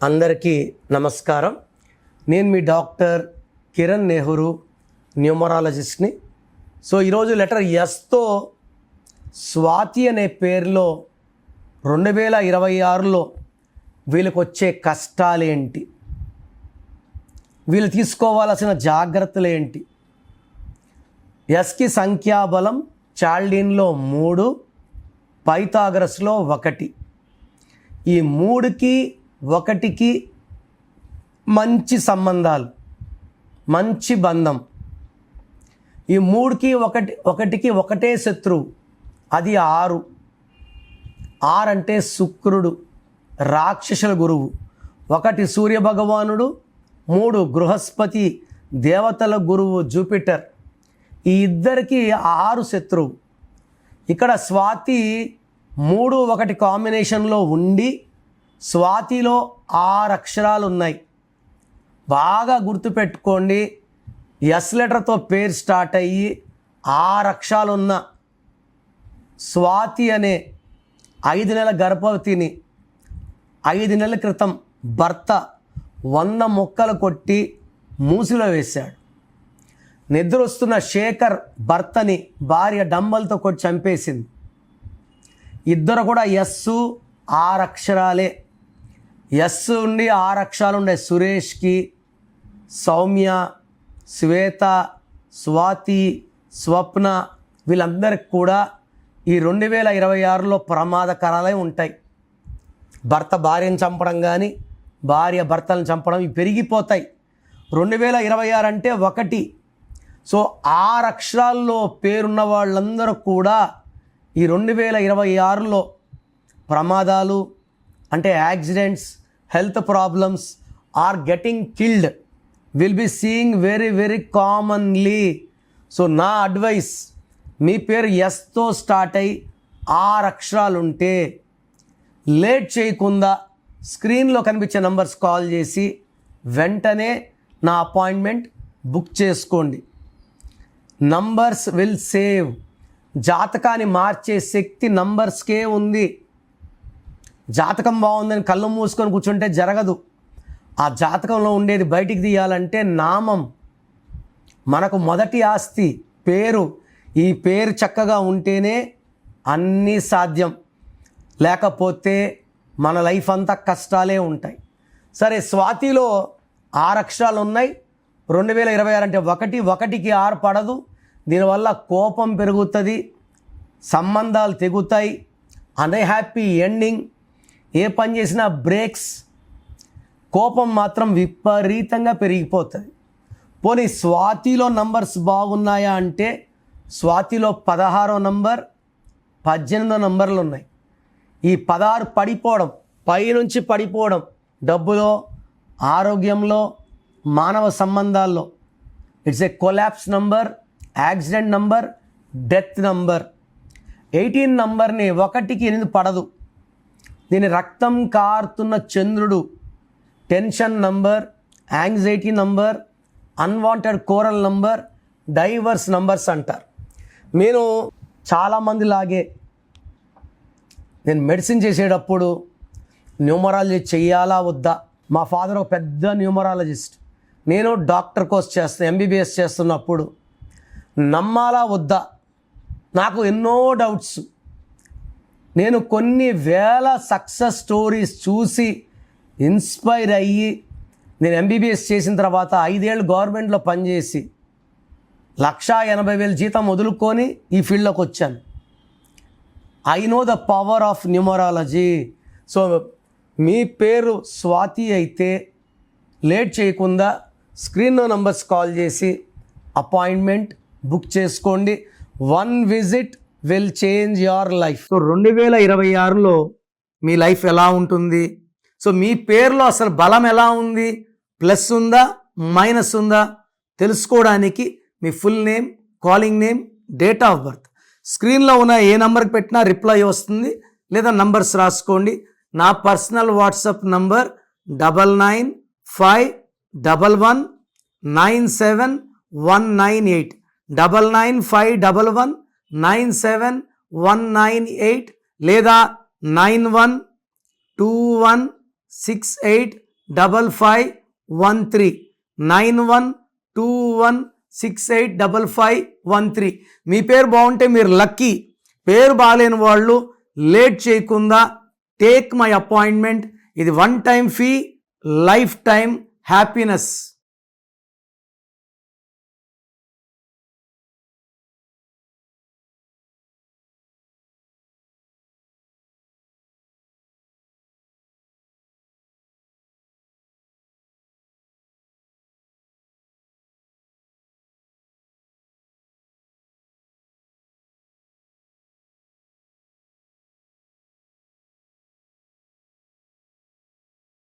అందరికీ నమస్కారం. నేను మీ డాక్టర్ కిరణ్ నెహ్రూ, న్యూమరాలజిస్ట్ని. సో ఈరోజు లెటర్ ఎస్తో స్వాతి అనే పేరులో 2026లో వీళ్ళకి వచ్చే కష్టాలేంటి, వీళ్ళు తీసుకోవాల్సిన జాగ్రత్తలు ఏంటి. ఎస్కి సంఖ్యాబలం చాల్డీన్లో 3, పైథాగరస్లో 1. ఈ 3కి 1కి మంచి సంబంధాలు, మంచి బంధం. ఈ 3కి 1కి ఒకటే శత్రువు, అది 6. 6 అంటే శుక్రుడు, రాక్షసుల గురువు. 1 సూర్యభగవానుడు, 3 బృహస్పతి, దేవతల గురువు జూపిటర్. ఈ ఇద్దరికి 6 శత్రువు. ఇక్కడ స్వాతి 3, 1 కాంబినేషన్లో ఉండి స్వాతిలో 6 అక్షరాలు ఉన్నాయి. బాగా గుర్తుపెట్టుకోండి. ఎస్ లెటర్తో పేరు స్టార్ట్ అయ్యి 6 అక్షరాలు ఉన్న స్వాతి అనే 5 నెలల గర్భవతిని 5 నెలల క్రితం భర్త 100 మొక్కలు కొట్టి మూసిలో వేశాడు. నిద్ర వస్తున్న శేఖర్ భర్తని భార్య డంబల్తో కొట్టి చంపేసింది. ఇద్దరు కూడా ఎస్సు 6 అక్షరాలే. ఎస్ ఉండి 6 అక్షరాలు ఉండే సురేష్కి, సౌమ్య, శ్వేత, స్వాతి, స్వప్న వీళ్ళందరికీ కూడా ఈ 2026లో ప్రమాదకరాలే ఉంటాయి. భర్త భార్యను చంపడం కానీ, భార్య భర్తలను చంపడం ఇవి పెరిగిపోతాయి. 2026 అంటే 1. సో 6 అక్షరాల్లో పేరున్న వాళ్ళందరూ కూడా ఈ 2026లో ప్రమాదాలు అంటే accidents, health problems are getting killed will be seeing very very commonly. So నా అడ్వైస్, మీ పేరు ఎస్తో స్టార్ట్ అయ్యి 6 అక్షరాలు ఉంటే లేట్ చేయకుండా స్క్రీన్లో కనిపించే నంబర్స్ కాల్ చేసి వెంటనే నా అపాయింట్మెంట్ బుక్ చేసుకోండి. Numbers will save. జాతకాన్ని మార్చే శక్తి నంబర్స్కే ఉంది. జాతకం బాగుందని కళ్ళు మూసుకొని కూర్చుంటే జరగదు. ఆ జాతకంలో ఉండేది బయటికి తీయాలంటే నామం మనకు మొదటి ఆస్తి, పేరు. ఈ పేరు చక్కగా ఉంటేనే అన్నీ సాధ్యం, లేకపోతే మన లైఫ్ అంతా కష్టాలే ఉంటాయి. సరే, స్వాతిలో 6 అక్షరాలు ఉన్నాయి. 2026 అంటే 1కి 6 పడదు. దీనివల్ల కోపం పెరుగుతుంది, సంబంధాలు తెగుతాయి, అన్హ్యాపీ ఎండింగ్, ఏ పని చేసినా బ్రేక్స్, కోపం మాత్రం విపరీతంగా పెరిగిపోతుంది. పోనీ స్వాతిలో నంబర్స్ బాగున్నాయా అంటే స్వాతిలో 16వ నంబర్, 18వ నంబర్లు ఉన్నాయి. ఈ 16 పడిపోవడం, పైనుంచి పడిపోవడం, డబ్బులో, ఆరోగ్యంలో, మానవ సంబంధాల్లో. It's a collapse number, accident number, death number. 18 నంబర్ని 1కి 8 పడదు. దీని రక్తం కారుతున్న చంద్రుడు, tension number, anxiety number, unwanted quarrel number, divorce numbers అంటారు. నేను చాలామంది లాగే నేను మెడిసిన్ చేసేటప్పుడు న్యూమరాలజీ చెయ్యాలా వద్దా, మా ఫాదర్ ఒక పెద్ద న్యూమరాలజిస్ట్, నేను డాక్టర్ కోర్స్ చేస్తాను, MBBS చేస్తున్నప్పుడు నమ్మాలా వద్దా నాకు ఎన్నో డౌట్స్. నేను కొన్ని వేల సక్సెస్ స్టోరీస్ చూసి ఇన్స్పైర్ అయ్యి నేను MBBS చేసిన తర్వాత 5 ఏళ్ళు గవర్నమెంట్లో పనిచేసి 1,80,000 జీతం వదులుకొని ఈ ఫీల్డ్లోకి వచ్చాను. I know the power of numerology. So మీ పేరు స్వాతి అయితే లేట్ చేయకుండా స్క్రీన్లో నంబర్స్ కాల్ చేసి అపాయింట్మెంట్ బుక్ చేసుకోండి. 1 visit will change your life. So 2026లో మీ లైఫ్ ఎలా ఉంటుంది, సో మీ పేరులో అసలు బలం ఎలా ఉంది, ప్లస్ ఉందా మైనస్ ఉందా తెలుసుకోవడానికి మీ full name, calling name, date of birth స్క్రీన్లో ఉన్న ఏ నెంబర్కి పెట్టినా రిప్లై వస్తుంది, లేదా నంబర్స్ రాసుకోండి. నా పర్సనల్ వాట్సాప్ నంబర్ 9951197198 9951197198 లేదా 912168 9123 9121685513. మీ పేరు బాగుంటే మీరు లక్కీ. పేరు బాగాలేని వాళ్ళు లేట్ చేయకుండా టేక్ మై అపాయింట్మెంట్. ఇది 1 time fee, life time happiness.